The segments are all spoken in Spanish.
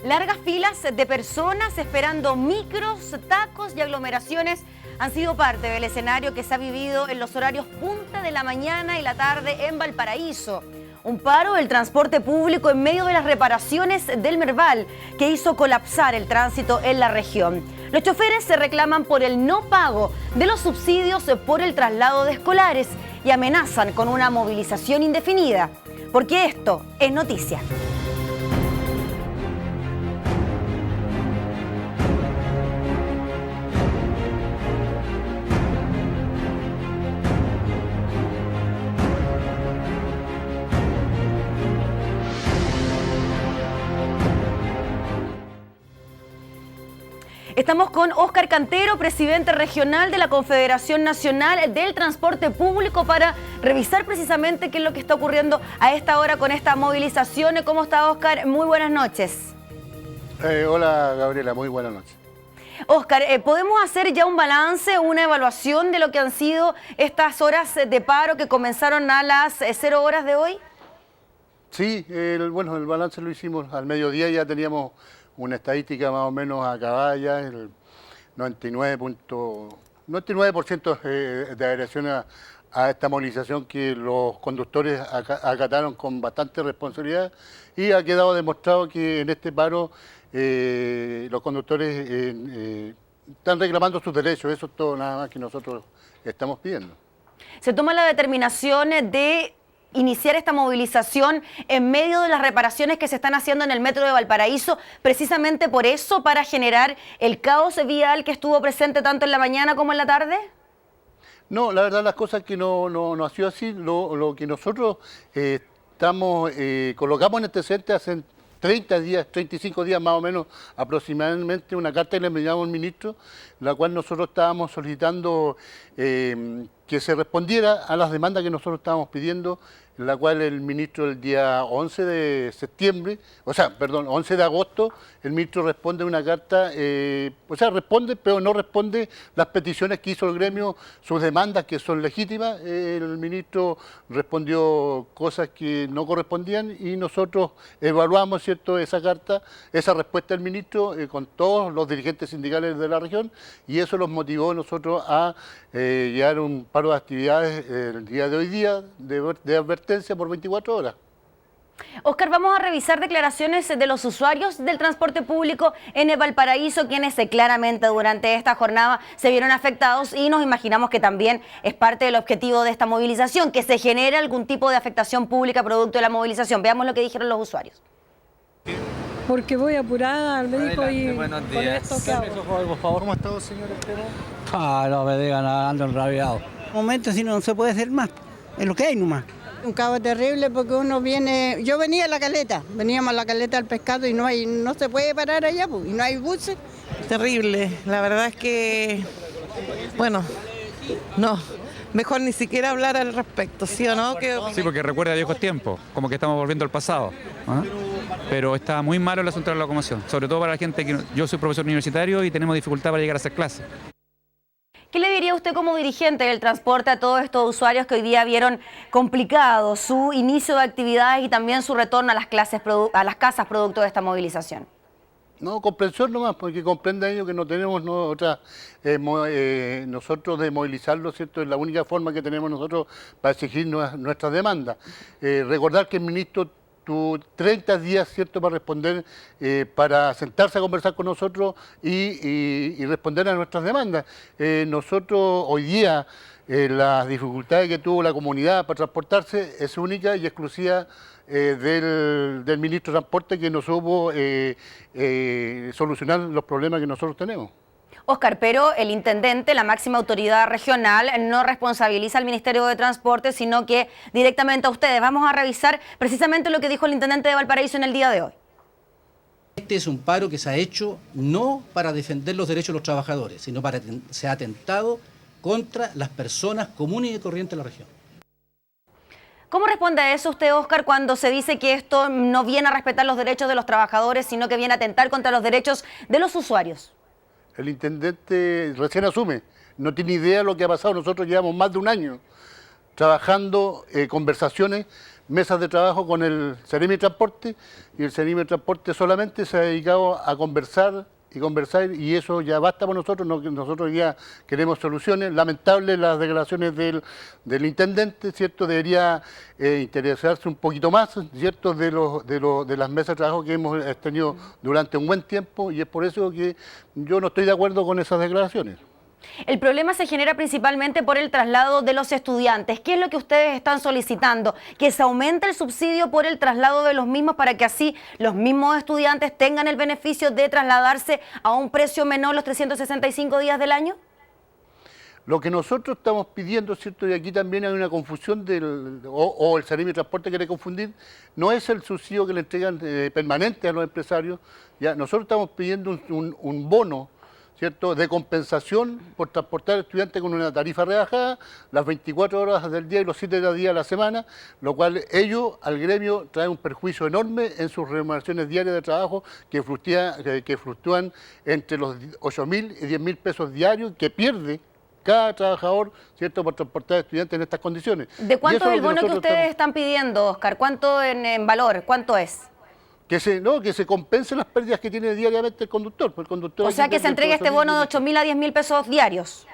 Largas filas de personas esperando micros, tacos y aglomeraciones han sido parte del escenario que se ha vivido en los horarios punta de la mañana y la tarde en Valparaíso. Un paro del transporte público en medio de las reparaciones del Merval que hizo colapsar el tránsito en la región. Los choferes se reclaman por el no pago de los subsidios por el traslado de escolares y amenazan con una movilización indefinida. Porque esto es noticia. Estamos con Óscar Cantero, presidente regional de la Confederación Nacional del Transporte Público, para revisar precisamente qué es lo que está ocurriendo a esta hora con esta movilización. ¿Cómo está, Óscar? Muy buenas noches. Hola, Gabriela, muy buenas noches. Óscar, ¿podemos hacer ya un balance, una evaluación de lo que han sido estas horas de paro que comenzaron a las 0 horas de hoy? Sí, el balance lo hicimos al mediodía, ya teníamos una estadística más o menos acabada ya, el 99% de adhesión a esta movilización que los conductores acataron con bastante responsabilidad, y ha quedado demostrado que en este paro los conductores están reclamando sus derechos. Eso es todo nada más que nosotros estamos pidiendo. Se toma la determinación de iniciar esta movilización en medio de las reparaciones que se están haciendo en el metro de Valparaíso, precisamente por eso, para generar el caos vial que estuvo presente tanto en la mañana como en la tarde. No, la verdad las cosas que no ha sido así. Lo que nosotros colocamos en este CENTE hace 30 días, 35 días más o menos aproximadamente, una carta que le enviamos al ministro, la cual nosotros estábamos solicitando que se respondiera a las demandas que nosotros estábamos pidiendo, en la cual el ministro el día 11 de agosto, el ministro responde una carta, responde, pero no responde las peticiones que hizo el gremio, sus demandas que son legítimas. El ministro respondió cosas que no correspondían y nosotros evaluamos, ¿cierto?, esa carta, esa respuesta del ministro con todos los dirigentes sindicales de la región, y eso los motivó a nosotros a llevar un paro de actividades el día de hoy día de advertencia por 24 horas. Óscar, vamos a revisar declaraciones de los usuarios del transporte público en Valparaíso, quienes claramente durante esta jornada se vieron afectados, y nos imaginamos que también es parte del objetivo de esta movilización, que se genere algún tipo de afectación pública producto de la movilización. Veamos lo que dijeron los usuarios. Porque voy apurada al médico. Adelante, y buenos con días. esto, ¿qué hago? Por favor, ¿cómo está, señor Estero? No me digan nada, ando enrabiado. Un momento, si no se puede hacer más, es lo que hay nomás. Un caos terrible porque uno viene, yo venía a la caleta, veníamos a la caleta al pescado y no se puede parar allá, pues, y no hay buses. Terrible, la verdad es que, bueno, no, mejor ni siquiera hablar al respecto, ¿sí o no? Sí, porque recuerda viejos tiempos, como que estamos volviendo al pasado, ¿ah? Pero está muy malo el asunto de la locomoción, sobre todo para la gente que yo soy profesor universitario y tenemos dificultad para llegar a hacer clases. ¿Qué le diría usted como dirigente del transporte a todos estos usuarios que hoy día vieron complicado su inicio de actividades y también su retorno a las casas producto de esta movilización? No, comprensión nomás, porque comprenda ellos que no tenemos nosotros de movilizarlo, ¿cierto? Es la única forma que tenemos nosotros para exigir nuestras demandas. Recordar que el ministro tuvo 30 días, ¿cierto?, para responder, para sentarse a conversar con nosotros y responder a nuestras demandas. Nosotros hoy día, las dificultades que tuvo la comunidad para transportarse es única y exclusiva del ministro de Transporte, que no supo solucionar los problemas que nosotros tenemos. Óscar, pero el intendente, la máxima autoridad regional, no responsabiliza al Ministerio de Transporte, sino que directamente a ustedes. Vamos a revisar precisamente lo que dijo el intendente de Valparaíso en el día de hoy. Este es un paro que se ha hecho no para defender los derechos de los trabajadores, sino para se ha atentado contra las personas comunes y corrientes de la región. ¿Cómo responde a eso usted, Óscar, cuando se dice que esto no viene a respetar los derechos de los trabajadores, sino que viene a atentar contra los derechos de los usuarios? El intendente recién asume, no tiene idea de lo que ha pasado. Nosotros llevamos más de un año trabajando conversaciones mesas de trabajo con el Ceremi de Transporte, y el Ceremi de Transporte solamente se ha dedicado a conversar, y eso ya basta para nosotros. Nosotros ya queremos soluciones. Lamentable las declaraciones del intendente, ¿cierto? Debería interesarse un poquito más, ¿cierto? De las mesas de trabajo que hemos tenido durante un buen tiempo, y es por eso que yo no estoy de acuerdo con esas declaraciones. El problema se genera principalmente por el traslado de los estudiantes. ¿Qué es lo que ustedes están solicitando? Que se aumente el subsidio por el traslado de los mismos para que así los mismos estudiantes tengan el beneficio de trasladarse a un precio menor los 365 días del año. Lo que nosotros estamos pidiendo, ¿cierto? Y aquí también hay una confusión o el Ceremi de Transporte quiere confundir, no es el subsidio que le entregan permanente a los empresarios. Ya nosotros estamos pidiendo un bono, ¿cierto?, de compensación por transportar estudiantes con una tarifa rebajada las 24 horas del día y los 7 días de la semana, lo cual ello al gremio trae un perjuicio enorme en sus remuneraciones diarias de trabajo que fluctúan entre los 8.000 y 10.000 pesos diarios que pierde cada trabajador, ¿cierto?, por transportar estudiantes en estas condiciones. ¿De cuánto es el bono que ustedes están pidiendo, Oscar? ¿Cuánto en valor? ¿Cuánto es? Que se compensen las pérdidas que tiene diariamente el conductor. Pues el conductor, o sea, que se entregue este bono de 8.000 a 10.000 pesos diarios.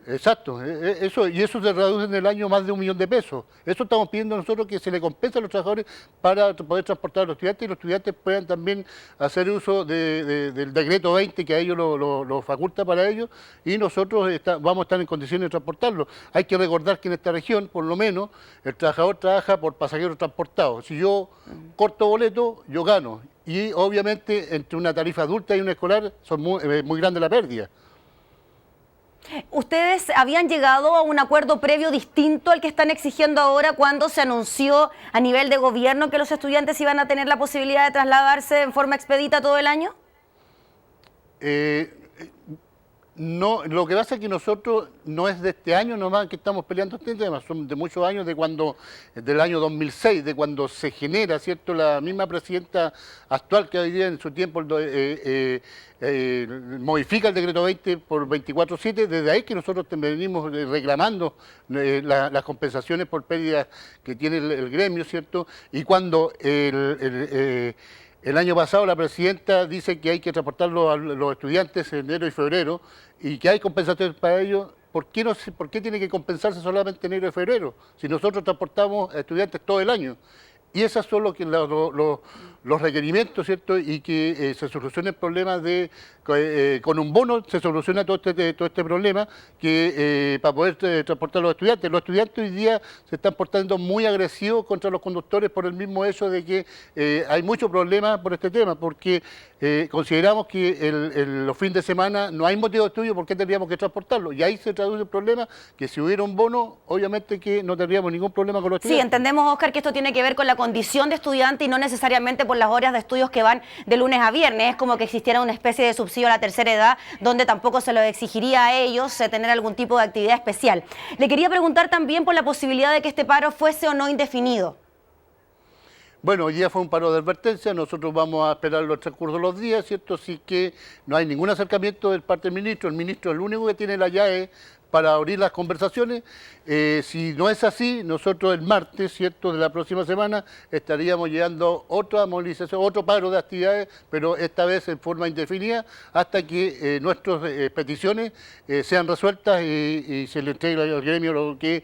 Exacto, y eso se reduce en el año más de 1 millón de pesos. Eso estamos pidiendo nosotros, que se le compense a los trabajadores para poder transportar a los estudiantes, y los estudiantes puedan también hacer uso del decreto 20 que a ellos lo faculta para ellos, y nosotros vamos a estar en condiciones de transportarlo. Hay que recordar que en esta región, por lo menos, el trabajador trabaja por pasajeros transportados. Si yo corto boleto, yo gano, y obviamente entre una tarifa adulta y una escolar son muy grande la pérdida. ¿Ustedes habían llegado a un acuerdo previo distinto al que están exigiendo ahora cuando se anunció a nivel de gobierno que los estudiantes iban a tener la posibilidad de trasladarse en forma expedita todo el año? No, lo que pasa es que nosotros no es de este año nomás que estamos peleando este tema, son de muchos años, del año 2006, de cuando se genera, ¿cierto?, la misma presidenta actual que hoy día en su tiempo modifica el decreto 20 por 24/7, desde ahí que nosotros venimos reclamando las compensaciones por pérdidas que tiene el gremio, ¿cierto? Y cuando el año pasado la presidenta dice que hay que transportarlo a los estudiantes en enero y febrero y que hay compensaciones para ellos, ¿por qué tiene que compensarse solamente enero y febrero? Si nosotros transportamos a estudiantes todo el año. Y esos son los requerimientos, ¿cierto? Y que se solucione el problema con un bono se soluciona todo este problema para poder transportar a los estudiantes. Los estudiantes hoy día se están portando muy agresivos contra los conductores por el mismo hecho de que hay muchos problemas por este tema, porque consideramos que los fines de semana no hay motivo de estudio, ¿por qué tendríamos que transportarlo? Y ahí se traduce el problema, que si hubiera un bono, obviamente que no tendríamos ningún problema con los estudiantes. Sí, entendemos, Oscar, que esto tiene que ver con la condición de estudiante y no necesariamente por las horas de estudios que van de lunes a viernes. Es como que existiera una especie de subsidio a la tercera edad, donde tampoco se lo exigiría a ellos tener algún tipo de actividad especial. Le quería preguntar también por la posibilidad de que este paro fuese o no indefinido. Bueno, hoy día fue un paro de advertencia, nosotros vamos a esperar los transcurso de los días, ¿cierto? Así que no hay ningún acercamiento del parte del ministro. El ministro es el único que tiene la llave para abrir las conversaciones. Si no es así, nosotros el martes, ¿cierto?, de la próxima semana estaríamos llevando otra movilización, otro paro de actividades, pero esta vez en forma indefinida, hasta que nuestras peticiones sean resueltas y se le entregue al gremio lo que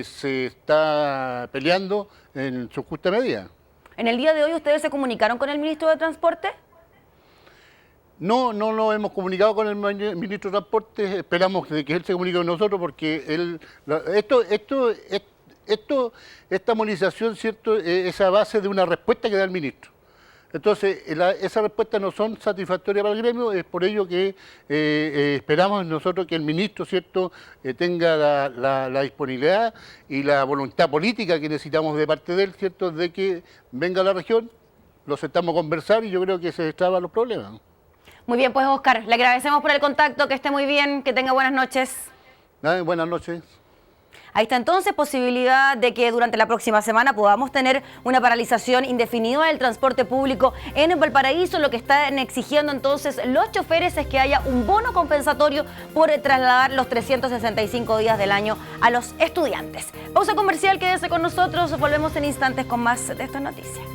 se está peleando en su justa medida. ¿En el día de hoy ustedes se comunicaron con el ministro de Transporte? No lo hemos comunicado con el ministro de Transporte, esperamos que él se comunique con nosotros, porque esta movilización, ¿cierto?, es a base de una respuesta que da el ministro. Entonces, esas respuestas no son satisfactorias para el gremio, es por ello que esperamos nosotros que el ministro, ¿cierto?, tenga la disponibilidad y la voluntad política que necesitamos de parte de él, ¿cierto?, de que venga a la región, lo sentamos a conversar y yo creo que se destraban los problemas. Muy bien, pues Oscar, le agradecemos por el contacto, que esté muy bien, que tenga buenas noches. Buenas noches. Ahí está entonces posibilidad de que durante la próxima semana podamos tener una paralización indefinida del transporte público en Valparaíso. Lo que están exigiendo entonces los choferes es que haya un bono compensatorio por trasladar los 365 días del año a los estudiantes. Pausa comercial, quédese con nosotros, volvemos en instantes con más de estas noticias.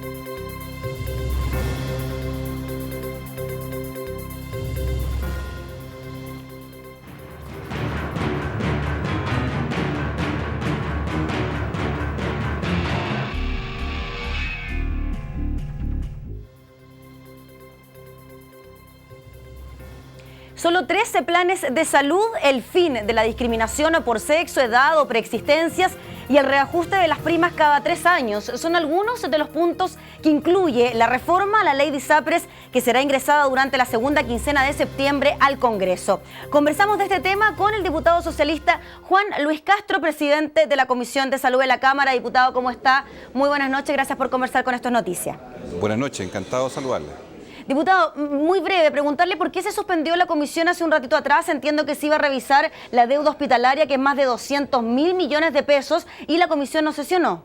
Solo 13 planes de salud, el fin de la discriminación por sexo, edad o preexistencias y el reajuste de las primas cada 3 años son algunos de los puntos que incluye la reforma a la ley de ISAPRES que será ingresada durante la segunda quincena de septiembre al Congreso. Conversamos de este tema con el diputado socialista Juan Luis Castro, presidente de la Comisión de Salud de la Cámara. Diputado, ¿cómo está? Muy buenas noches, gracias por conversar con Esto es Noticias. Buenas noches, encantado de saludarle. Diputado, muy breve, preguntarle por qué se suspendió la comisión hace un ratito atrás. Entiendo que se iba a revisar la deuda hospitalaria, que es más de 200.000 millones de pesos, y la comisión no sesionó.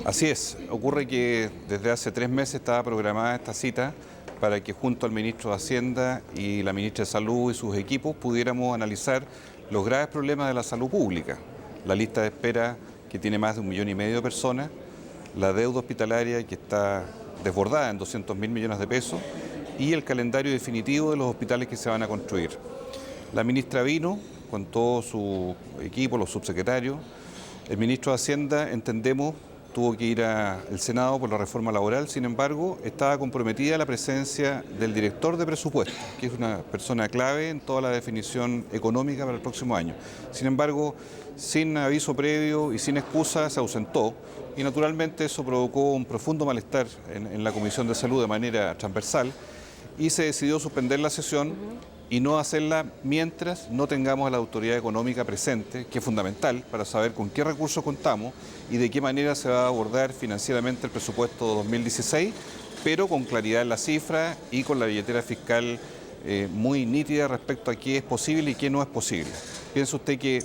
Así es, ocurre que desde hace 3 meses estaba programada esta cita para que junto al ministro de Hacienda y la ministra de Salud y sus equipos pudiéramos analizar los graves problemas de la salud pública. La lista de espera que tiene más de 1,5 millones de personas, la deuda hospitalaria que está desbordada en 200.000 millones de pesos y el calendario definitivo de los hospitales que se van a construir. La ministra vino con todo su equipo, los subsecretarios. El ministro de Hacienda, entendemos, tuvo que ir al Senado por la reforma laboral, sin embargo, estaba comprometida la presencia del director de presupuesto, que es una persona clave en toda la definición económica para el próximo año. Sin embargo, sin aviso previo y sin excusa, se ausentó y naturalmente eso provocó un profundo malestar en la Comisión de Salud de manera transversal y se decidió suspender la sesión y no hacerla mientras no tengamos a la autoridad económica presente, que es fundamental para saber con qué recursos contamos y de qué manera se va a abordar financieramente el presupuesto 2016, pero con claridad en la cifra y con la billetera fiscal muy nítida respecto a qué es posible y qué no es posible. Piensa usted que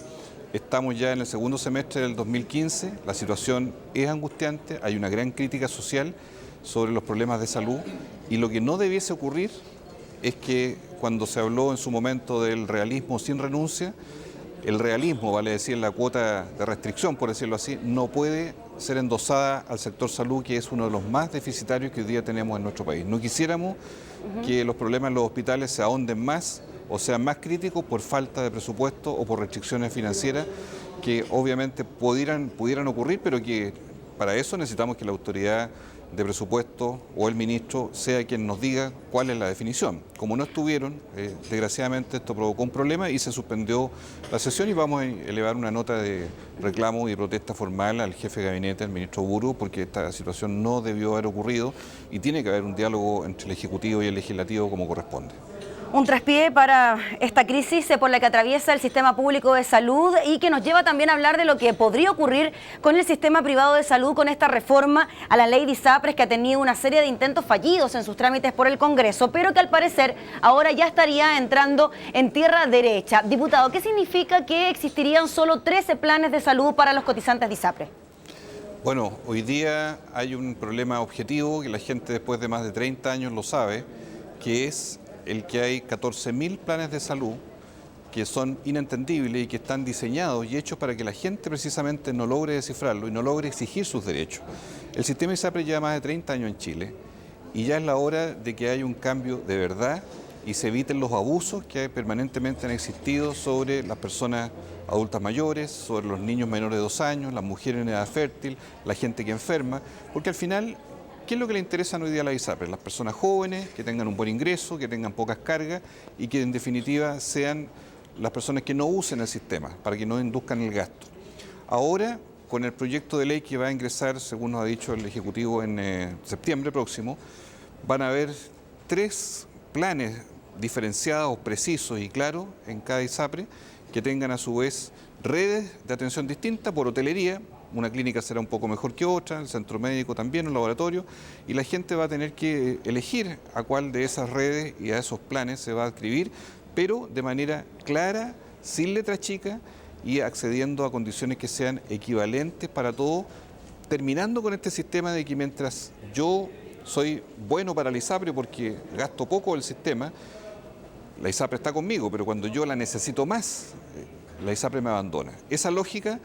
estamos ya en el segundo semestre del 2015, la situación es angustiante, hay una gran crítica social sobre los problemas de salud y lo que no debiese ocurrir es que cuando se habló en su momento del realismo sin renuncia, el realismo, vale decir la cuota de restricción, por decirlo así, no puede ser endosada al sector salud, que es uno de los más deficitarios que hoy día tenemos en nuestro país. No quisiéramos que los problemas en los hospitales se ahonden más o sean más críticos por falta de presupuesto o por restricciones financieras que obviamente pudieran ocurrir, pero que para eso necesitamos que la autoridad de presupuesto o el ministro sea quien nos diga cuál es la definición. Como no estuvieron, desgraciadamente esto provocó un problema y se suspendió la sesión y vamos a elevar una nota de reclamo y protesta formal al jefe de gabinete, al ministro Buru, porque esta situación no debió haber ocurrido y tiene que haber un diálogo entre el Ejecutivo y el Legislativo como corresponde. Un traspié para esta crisis por la que atraviesa el sistema público de salud y que nos lleva también a hablar de lo que podría ocurrir con el sistema privado de salud con esta reforma a la ley de ISAPRES, que ha tenido una serie de intentos fallidos en sus trámites por el Congreso, pero que al parecer ahora ya estaría entrando en tierra derecha. Diputado, ¿qué significa que existirían solo 13 planes de salud para los cotizantes de ISAPRES? Bueno, hoy día hay un problema objetivo que la gente después de más de 30 años lo sabe, que es el que hay 14.000 planes de salud que son inentendibles y que están diseñados y hechos para que la gente precisamente no logre descifrarlo y no logre exigir sus derechos. El sistema ISAPRES lleva más de 30 años en Chile y ya es la hora de que haya un cambio de verdad y se eviten los abusos que permanentemente han existido sobre las personas adultas mayores, sobre los niños menores de 2 años, las mujeres en edad fértil, la gente que enferma, porque al final, ¿qué es lo que le interesa hoy día a la ISAPRES? Las personas jóvenes, que tengan un buen ingreso, que tengan pocas cargas y que en definitiva sean las personas que no usen el sistema, para que no induzcan el gasto. Ahora, con el proyecto de ley que va a ingresar, según nos ha dicho el Ejecutivo en septiembre próximo, van a haber 3 planes diferenciados, precisos y claros en cada ISAPRES, que tengan a su vez redes de atención distintas por hotelería. Una clínica será un poco mejor que otra, el centro médico también, un laboratorio, y la gente va a tener que elegir a cuál de esas redes y a esos planes se va a adscribir, pero de manera clara, sin letra chica y accediendo a condiciones que sean equivalentes para todos, terminando con este sistema de que mientras yo soy bueno para la ISAPRE porque gasto poco del sistema, la ISAPRE está conmigo, pero cuando yo la necesito más, la ISAPRE me abandona. Esa lógica,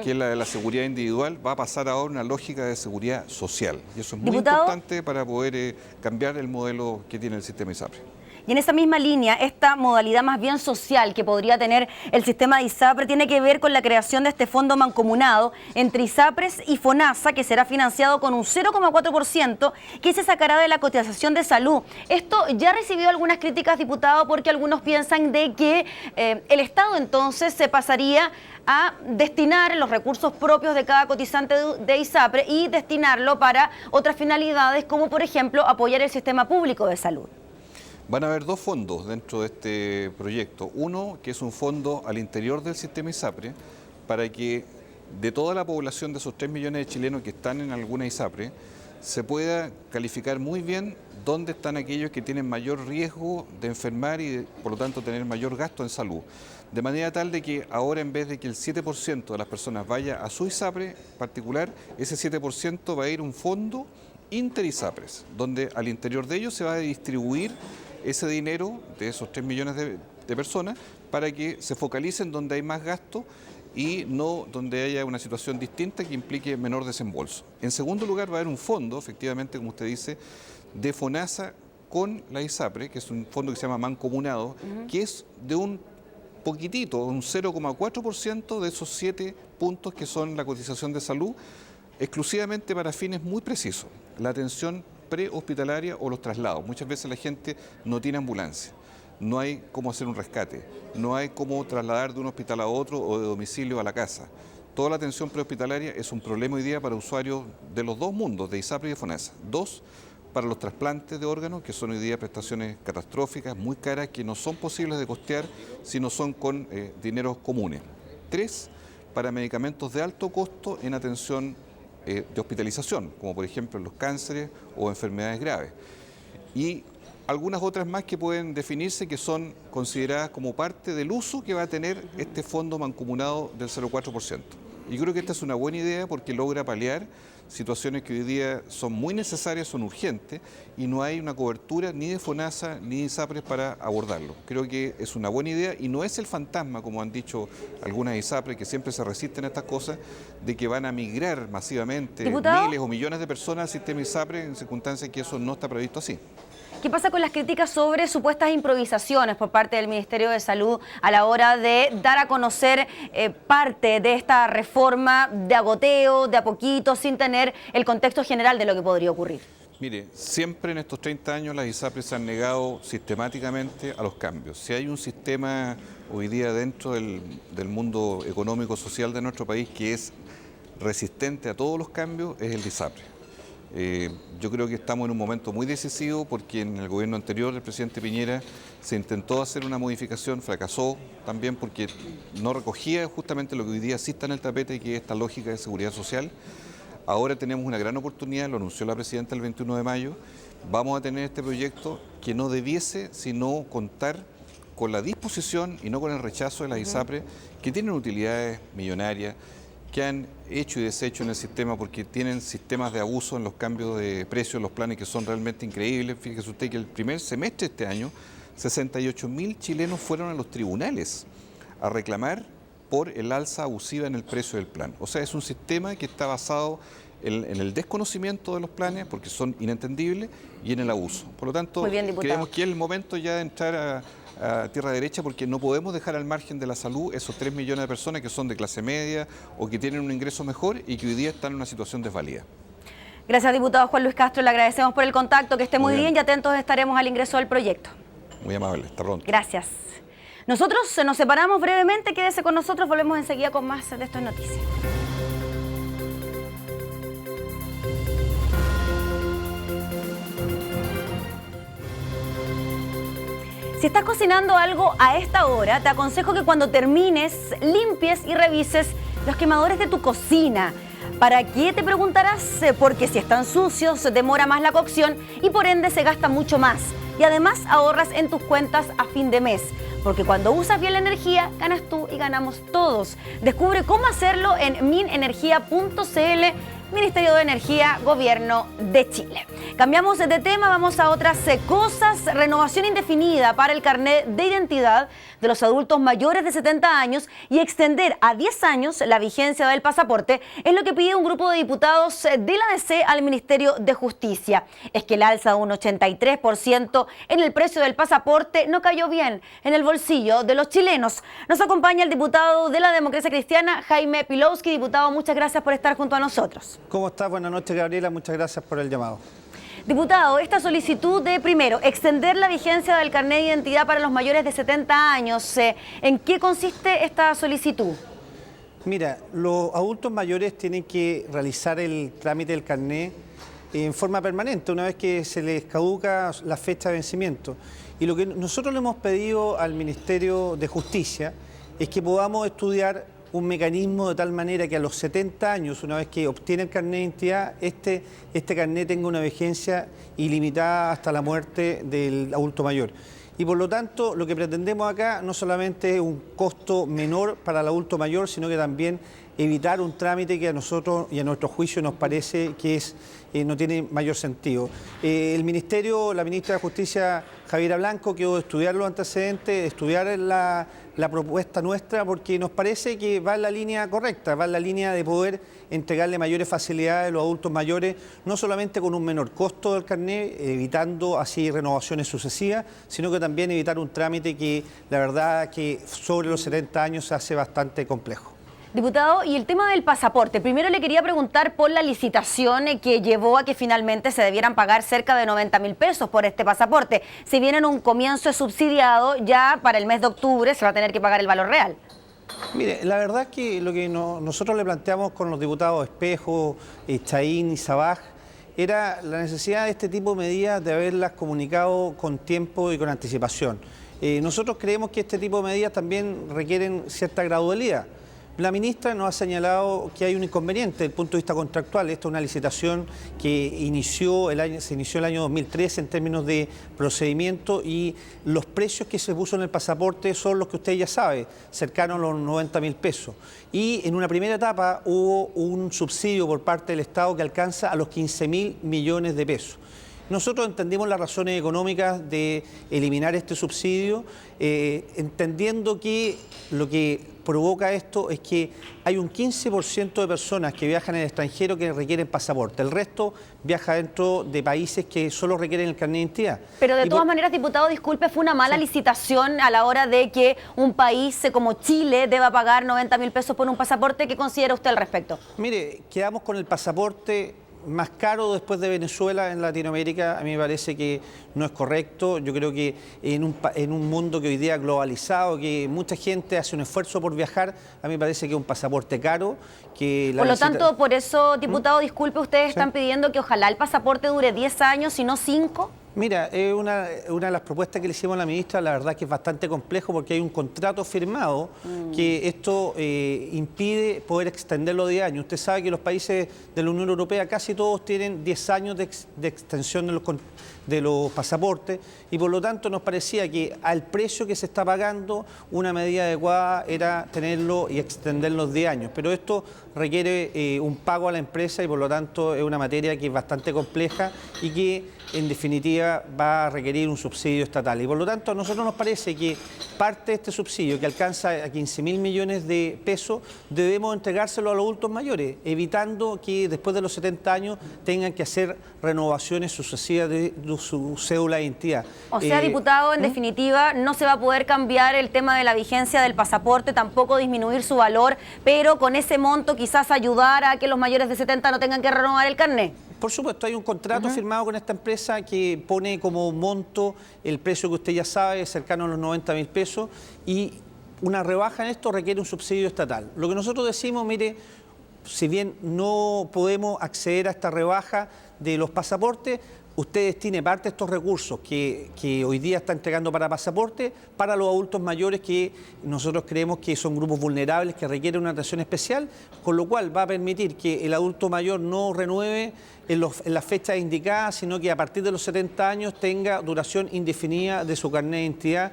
que es la de la seguridad individual, va a pasar ahora a una lógica de seguridad social. Y eso es muy importante para poder cambiar el modelo que tiene el sistema ISAPRE. Y en esa misma línea, esta modalidad más bien social que podría tener el sistema de ISAPRE tiene que ver con la creación de este fondo mancomunado entre ISAPRES y FONASA, que será financiado con un 0,4% que se sacará de la cotización de salud. Esto ya recibió algunas críticas, diputado, porque algunos piensan de que el Estado entonces se pasaría a destinar los recursos propios de cada cotizante de ISAPRE y destinarlo para otras finalidades, como por ejemplo apoyar el sistema público de salud. Van a haber dos fondos dentro de este proyecto. Uno, que es un fondo al interior del sistema ISAPRE, para que de toda la población de esos 3 millones de chilenos que están en alguna ISAPRE, se pueda calificar muy bien dónde están aquellos que tienen mayor riesgo de enfermar y por lo tanto tener mayor gasto en salud. De manera tal de que ahora, en vez de que el 7% de las personas vaya a su ISAPRE particular, ese 7% va a ir a un fondo inter-ISAPRES, donde al interior de ellos se va a distribuir ese dinero de esos 3 millones de personas para que se focalicen donde hay más gasto y no donde haya una situación distinta que implique menor desembolso. En segundo lugar, va a haber un fondo, efectivamente, como usted dice, de FONASA con la ISAPRE, que es un fondo que se llama mancomunado, que es de un poquitito, un 0,4% de esos 7 puntos que son la cotización de salud, exclusivamente para fines muy precisos, la atención prehospitalaria o los traslados. Muchas veces la gente no tiene ambulancia, no hay cómo hacer un rescate, no hay cómo trasladar de un hospital a otro o de domicilio a la casa. Toda la atención prehospitalaria es un problema hoy día para usuarios de los dos mundos, de ISAPRE y de FONASA. 2, para los trasplantes de órganos, que son hoy día prestaciones catastróficas, muy caras, que no son posibles de costear si no son con dineros comunes. 3, para medicamentos de alto costo en atención de hospitalización, como por ejemplo los cánceres o enfermedades graves. Y algunas otras más que pueden definirse que son consideradas como parte del uso que va a tener este fondo mancomunado del 0,4%. Y creo que esta es una buena idea porque logra paliar situaciones que hoy día son muy necesarias, son urgentes, y no hay una cobertura ni de FONASA ni de ISAPRES para abordarlo. Creo que es una buena idea y no es el fantasma, como han dicho algunas ISAPRES, que siempre se resisten a estas cosas, de que van a migrar masivamente miles o millones de personas al sistema ISAPRE en circunstancias que eso no está previsto así. ¿Qué pasa con las críticas sobre supuestas improvisaciones por parte del Ministerio de Salud a la hora de dar a conocer parte de esta reforma de agoteo, de a poquito, sin tener el contexto general de lo que podría ocurrir? Mire, siempre en estos 30 años las ISAPRES se han negado sistemáticamente a los cambios. Si hay un sistema hoy día dentro del mundo económico-social de nuestro país que es resistente a todos los cambios, es el de ISAPRE. Yo creo que estamos en un momento muy decisivo porque en el gobierno anterior del presidente Piñera se intentó hacer una modificación, fracasó también porque no recogía justamente lo que hoy día sí está en el tapete, que es esta lógica de seguridad social. Ahora tenemos una gran oportunidad, lo anunció la presidenta el 21 de mayo, vamos a tener este proyecto que no debiese sino contar con la disposición y no con el rechazo de las ISAPRES, que tienen utilidades millonarias, que han hecho y deshecho en el sistema porque tienen sistemas de abuso en los cambios de precios, los planes que son realmente increíbles. Fíjese usted que el primer semestre de este año, 68.000 chilenos fueron a los tribunales a reclamar por el alza abusiva en el precio del plan. O sea, es un sistema que está basado en el desconocimiento de los planes, porque son inentendibles, y en el abuso. Por lo tanto, creemos que es el momento ya de entrar a tierra derecha, porque no podemos dejar al margen de la salud esos 3 millones de personas que son de clase media o que tienen un ingreso mejor y que hoy día están en una situación desvalida. Gracias, diputado Juan Luis Castro, le agradecemos por el contacto, que esté muy bien y atentos estaremos al ingreso del proyecto. Muy amable, hasta pronto. Gracias. Nosotros nos separamos brevemente, quédese con nosotros, volvemos enseguida con más de Esto es Noticia. Si estás cocinando algo a esta hora, te aconsejo que cuando termines limpies y revises los quemadores de tu cocina. ¿Para qué, te preguntarás? Porque si están sucios, demora más la cocción y por ende se gasta mucho más. Y además ahorras en tus cuentas a fin de mes. Porque cuando usas bien la energía, ganas tú y ganamos todos. Descubre cómo hacerlo en minenergia.cl, Ministerio de Energía, Gobierno de Chile. Cambiamos de tema, vamos a otras cosas. Renovación indefinida para el carnet de identidad de los adultos mayores de 70 años y extender a 10 años la vigencia del pasaporte es lo que pide un grupo de diputados de la DC al Ministerio de Justicia. Es que el alza de un 83% en el precio del pasaporte no cayó bien en el bolsillo de los chilenos. Nos acompaña el diputado de la Democracia Cristiana, Jaime Pilowski. Diputado, muchas gracias por estar junto a nosotros. ¿Cómo estás? Buenas noches, Gabriela. Muchas gracias por el llamado. Diputado, esta solicitud de, primero, extender la vigencia del carnet de identidad para los mayores de 70 años, ¿en qué consiste esta solicitud? Mira, los adultos mayores tienen que realizar el trámite del carnet en forma permanente, una vez que se les caduca la fecha de vencimiento. Y lo que nosotros le hemos pedido al Ministerio de Justicia es que podamos estudiar un mecanismo de tal manera que a los 70 años, una vez que obtiene el carnet de identidad, este carnet tenga una vigencia ilimitada hasta la muerte del adulto mayor. Y por lo tanto, lo que pretendemos acá no solamente es un costo menor para el adulto mayor, sino que también evitar un trámite que a nosotros y a nuestro juicio nos parece que no tiene mayor sentido. El Ministerio, la ministra de Justicia, Javiera Blanco, quedó de estudiar los antecedentes, de estudiar la propuesta nuestra, porque nos parece que va en la línea correcta, va en la línea de poder entregarle mayores facilidades a los adultos mayores, no solamente con un menor costo del carnet, evitando así renovaciones sucesivas, sino que también evitar un trámite que la verdad que sobre los 70 años se hace bastante complejo. Diputado, y el tema del pasaporte. Primero le quería preguntar por la licitación que llevó a que finalmente se debieran pagar cerca de 90.000 pesos por este pasaporte. Si bien en un comienzo es subsidiado, ya para el mes de octubre se va a tener que pagar el valor real. Mire, la verdad es que lo que nosotros le planteamos con los diputados Espejo, Chaín y Sabaj era la necesidad de este tipo de medidas de haberlas comunicado con tiempo y con anticipación. Nosotros creemos que este tipo de medidas también requieren cierta gradualidad. La ministra nos ha señalado que hay un inconveniente desde el punto de vista contractual. Esta es una licitación que se inició el año 2013 en términos de procedimiento y los precios que se puso en el pasaporte son los que usted ya sabe, cercanos a los 90.000 pesos. Y en una primera etapa hubo un subsidio por parte del Estado que alcanza a los 15.000 millones de pesos. Nosotros entendimos las razones económicas de eliminar este subsidio, entendiendo que lo que provoca esto es que hay un 15% de personas que viajan en el extranjero que requieren pasaporte. El resto viaja dentro de países que solo requieren el carnet de identidad. Pero de todas maneras, diputado, disculpe, fue una mala licitación a la hora de que un país como Chile deba pagar 90.000 pesos por un pasaporte. ¿Qué considera usted al respecto? Mire, quedamos con el pasaporte más caro después de Venezuela en Latinoamérica. A mí me parece que no es correcto. Yo creo que en un mundo que hoy día globalizado, que mucha gente hace un esfuerzo por viajar, a mí me parece que es un pasaporte caro. Por lo tanto, por eso, diputado, disculpe, ustedes están pidiendo que ojalá el pasaporte dure 10 años y no 5. Mira, una de las propuestas que le hicimos a la ministra, la verdad que es bastante complejo porque hay un contrato firmado que esto impide poder extenderlo 10 años. Usted sabe que los países de la Unión Europea casi todos tienen 10 años de extensión de los pasaportes y por lo tanto nos parecía que al precio que se está pagando una medida adecuada era tenerlo y extenderlo 10 años. Pero esto requiere un pago a la empresa y por lo tanto es una materia que es bastante compleja y que en definitiva va a requerir un subsidio estatal. Y por lo tanto a nosotros nos parece que parte de este subsidio que alcanza a 15.000 millones de pesos debemos entregárselo a los adultos mayores, evitando que después de los 70 años tengan que hacer renovaciones sucesivas de su cédula de identidad. O sea, diputado, en definitiva, no se va a poder cambiar el tema de la vigencia del pasaporte, tampoco disminuir su valor, pero con ese monto quizás ayudar a que los mayores de 70 no tengan que renovar el carnet. Por supuesto, hay un contrato firmado con esta empresa que pone como monto el precio que usted ya sabe, cercano a los 90.000 pesos, y una rebaja en esto requiere un subsidio estatal. Lo que nosotros decimos, mire, si bien no podemos acceder a esta rebaja de los pasaportes, usted destine parte de estos recursos que hoy día está entregando para pasaporte para los adultos mayores que nosotros creemos que son grupos vulnerables que requieren una atención especial, con lo cual va a permitir que el adulto mayor no renueve en las fechas indicadas, sino que a partir de los 70 años tenga duración indefinida de su carnet de identidad,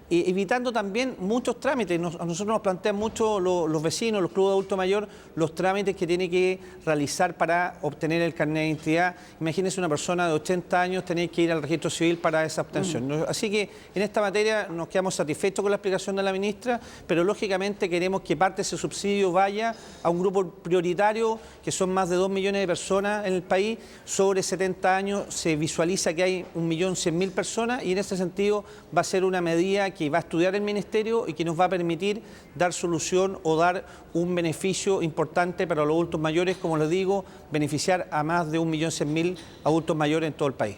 evitando también muchos trámites. A nosotros nos plantean mucho los vecinos, los clubes de adulto mayor, los trámites que tiene que realizar para obtener el carnet de identidad. Imagínense una persona de 80 años tener que ir al registro civil para esa obtención. Así que en esta materia nos quedamos satisfechos con la explicación de la ministra, pero lógicamente queremos que parte de ese subsidio vaya a un grupo prioritario, que son más de 2 millones de personas en el país. Sobre 70 años se visualiza que hay 1.100.000 personas y en ese sentido va a ser una medida que va a estudiar el Ministerio y que nos va a permitir dar solución o dar un beneficio importante para los adultos mayores, como les digo, beneficiar a más de 1.100.000 adultos mayores en todo el país.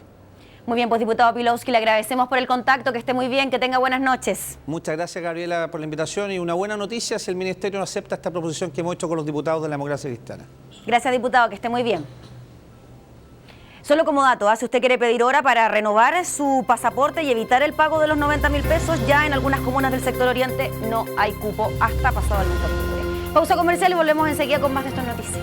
Muy bien, pues diputado Pilowski, le agradecemos por el contacto, que esté muy bien, que tenga buenas noches. Muchas gracias, Gabriela, por la invitación y una buena noticia si el Ministerio no acepta esta proposición que hemos hecho con los diputados de la Democracia Cristiana. Gracias, diputado, que esté muy bien. Solo como dato, si usted quiere pedir hora para renovar su pasaporte y evitar el pago de los 90.000 pesos, ya en algunas comunas del sector oriente no hay cupo hasta pasado el mes de octubre. Pausa comercial y volvemos enseguida con más de estas noticias.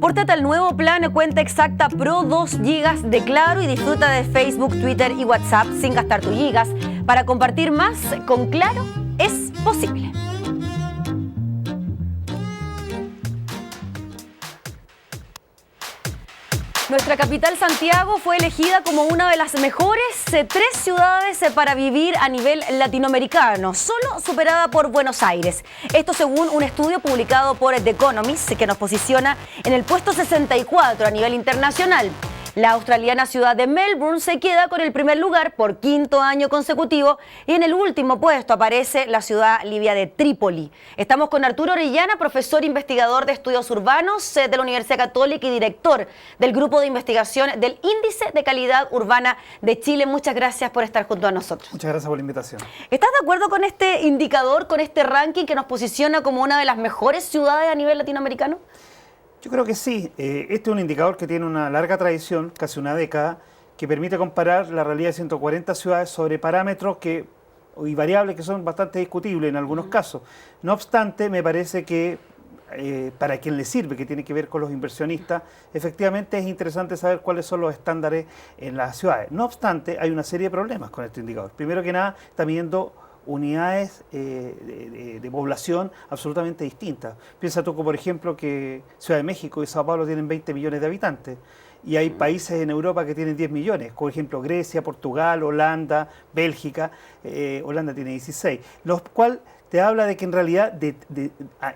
Pórtate al nuevo plan Cuenta Exacta Pro 2 GB de Claro y disfruta de Facebook, Twitter y WhatsApp sin gastar tus gigas. Para compartir más con Claro es posible. Nuestra capital, Santiago, fue elegida como una de las mejores 3 ciudades para vivir a nivel latinoamericano, solo superada por Buenos Aires. Esto según un estudio publicado por The Economist, que nos posiciona en el puesto 64 a nivel internacional. La australiana ciudad de Melbourne se queda con el primer lugar por 5º año consecutivo y en el último puesto aparece la ciudad libia de Trípoli. Estamos con Arturo Orellana, profesor investigador de estudios urbanos de la Universidad Católica y director del grupo de investigación del Índice de Calidad Urbana de Chile. Muchas gracias por estar junto a nosotros. Muchas gracias por la invitación. ¿Estás de acuerdo con este indicador, con este ranking que nos posiciona como una de las mejores ciudades a nivel latinoamericano? Yo creo que sí. Este es un indicador que tiene una larga tradición, casi una década, que permite comparar la realidad de 140 ciudades sobre parámetros y variables que son bastante discutibles en algunos casos. No obstante, me parece que para quien le sirve, que tiene que ver con los inversionistas, efectivamente es interesante saber cuáles son los estándares en las ciudades. No obstante, hay una serie de problemas con este indicador. Primero que nada, está midiendo unidades de población absolutamente distintas. Piensa tú, por ejemplo, que Ciudad de México y Sao Paulo tienen 20 millones de habitantes y hay países en Europa que tienen 10 millones, por ejemplo Grecia, Portugal, Holanda, Bélgica. Holanda tiene 16, lo cual te habla de que en realidad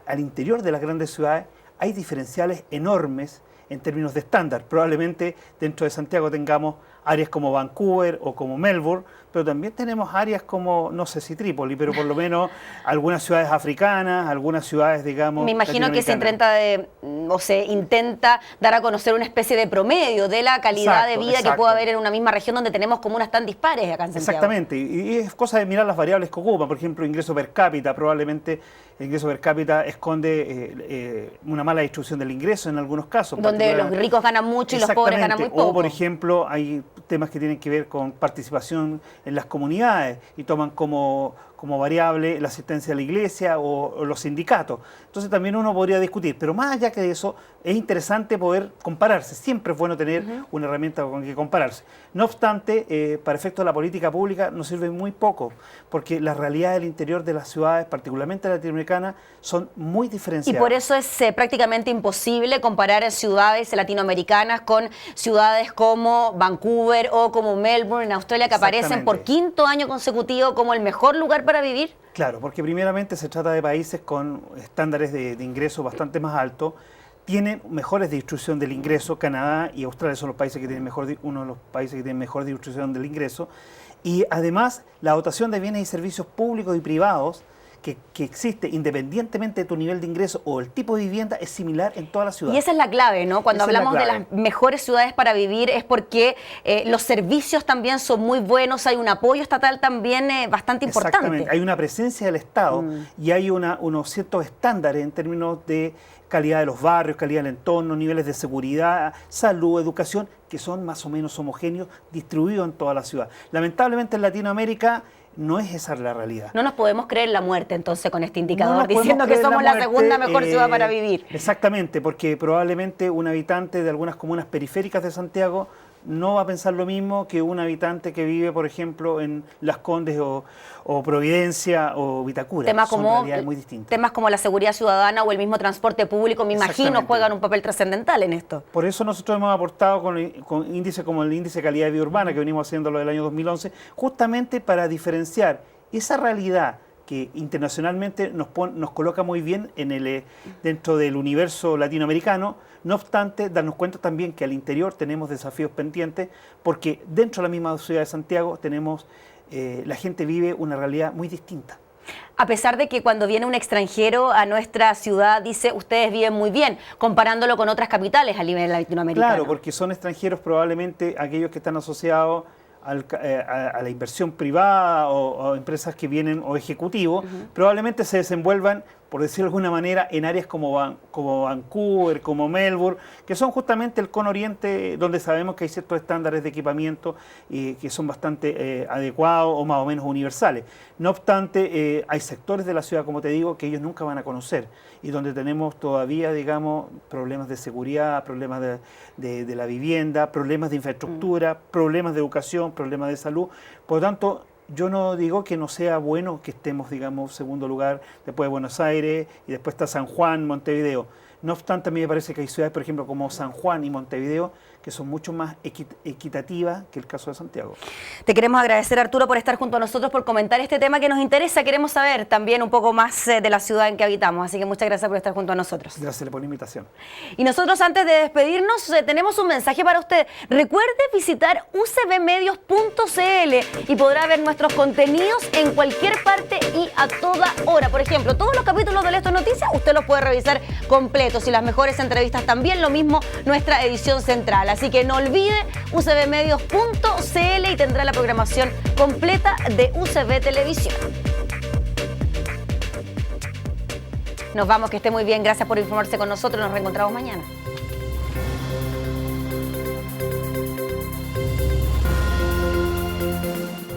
al interior de las grandes ciudades hay diferenciales enormes en términos de estándar. Probablemente dentro de Santiago tengamos áreas como Vancouver o como Melbourne, pero también tenemos áreas como, no sé si Trípoli, pero por lo menos algunas ciudades africanas, algunas ciudades, digamos, me imagino que se intenta dar a conocer una especie de promedio de la calidad de vida que puede haber en una misma región donde tenemos comunas tan dispares acá en Santiago. Exactamente, y es cosa de mirar las variables que ocupa. Por ejemplo, ingreso per cápita, probablemente el ingreso per cápita esconde una mala distribución del ingreso en algunos casos. Donde los ricos ganan mucho y los pobres ganan muy poco. O, por ejemplo, hay temas que tienen que ver con participación en las comunidades y toman como variable la asistencia a la iglesia o los sindicatos. Entonces también uno podría discutir, pero más allá que de eso, es interesante poder compararse. Siempre es bueno tener una herramienta con que compararse. No obstante, para efectos de la política pública nos sirve muy poco, porque las realidades del interior de las ciudades, particularmente latinoamericanas, son muy diferenciadas. Y por eso es prácticamente imposible comparar ciudades latinoamericanas con ciudades como Vancouver o como Melbourne en Australia, que aparecen por 5º año consecutivo como el mejor lugar para vivir. Claro, porque primeramente se trata de países con estándares de ingreso bastante más altos, tienen mejores distribución del ingreso. Canadá y Australia son los países que tienen uno de los países que tienen mejor distribución del ingreso, y además la dotación de bienes y servicios públicos y privados que existe independientemente de tu nivel de ingreso o el tipo de vivienda es similar en toda la ciudad. Y esa es la clave, ¿no? Cuando Esa es la hablamos de clave. las mejores ciudades para vivir es porque los servicios también son muy buenos, hay un apoyo estatal también bastante importante. Exactamente, hay una presencia del Estado y hay unos ciertos estándares en términos de calidad de los barrios, calidad del entorno, niveles de seguridad, salud, educación, que son más o menos homogéneos, distribuidos en toda la ciudad. Lamentablemente en Latinoamérica no es esa la realidad. No nos podemos creer la muerte entonces con este No indicador, nos podemos diciendo que creer somos la muerte, segunda mejor ciudad para vivir. Exactamente, porque probablemente un habitante de algunas comunas periféricas de Santiago no va a pensar lo mismo que un habitante que vive, por ejemplo, en Las Condes o Providencia o Vitacura. Temas Son como, realidades muy distintas. temas como la seguridad ciudadana o el mismo transporte público, me imagino, Exactamente. juegan un papel trascendental en esto. Por eso nosotros hemos aportado con índices como el índice de calidad de vida urbana, que venimos haciéndolo del año 2011, justamente para diferenciar esa realidad que internacionalmente nos coloca muy bien dentro del universo latinoamericano. No obstante, darnos cuenta también que al interior tenemos desafíos pendientes, porque dentro de la misma ciudad de Santiago la gente vive una realidad muy distinta. A pesar de que cuando viene un extranjero a nuestra ciudad dice, ustedes viven muy bien, comparándolo con otras capitales a nivel latinoamericano. Claro, porque son extranjeros probablemente aquellos que están asociados a la inversión privada o empresas que vienen o ejecutivos, probablemente se desenvuelvan, por decirlo de alguna manera, en áreas como Vancouver, como Melbourne, que son justamente el cono oriente, donde sabemos que hay ciertos estándares de equipamiento que son bastante adecuados o más o menos universales. No obstante, hay sectores de la ciudad, como te digo, que ellos nunca van a conocer y donde tenemos todavía, digamos, problemas de seguridad, problemas de la vivienda, problemas de infraestructura, problemas de educación, problemas de salud. Por lo tanto, yo no digo que no sea bueno que estemos, digamos, segundo lugar después de Buenos Aires y después está San Juan, Montevideo. No obstante, a mí me parece que hay ciudades, por ejemplo, como San Juan y Montevideo, que son mucho más equitativas que el caso de Santiago. Te queremos agradecer, Arturo, por estar junto a nosotros, por comentar este tema que nos interesa. Queremos saber también un poco más de la ciudad en que habitamos, así que muchas gracias por estar junto a nosotros. Gracias por la invitación. Y nosotros, antes de despedirnos, tenemos un mensaje para usted. Recuerde visitar ucbmedios.cl y podrá ver nuestros contenidos en cualquier parte y a toda hora. Por ejemplo, todos los capítulos de Esto es Noticia, usted los puede revisar completos y las mejores entrevistas también, lo mismo nuestra edición central. Así que no olvide ucbmedios.cl y tendrá la programación completa de UCB Televisión. Nos vamos, que esté muy bien. Gracias por informarse con nosotros. Nos reencontramos mañana.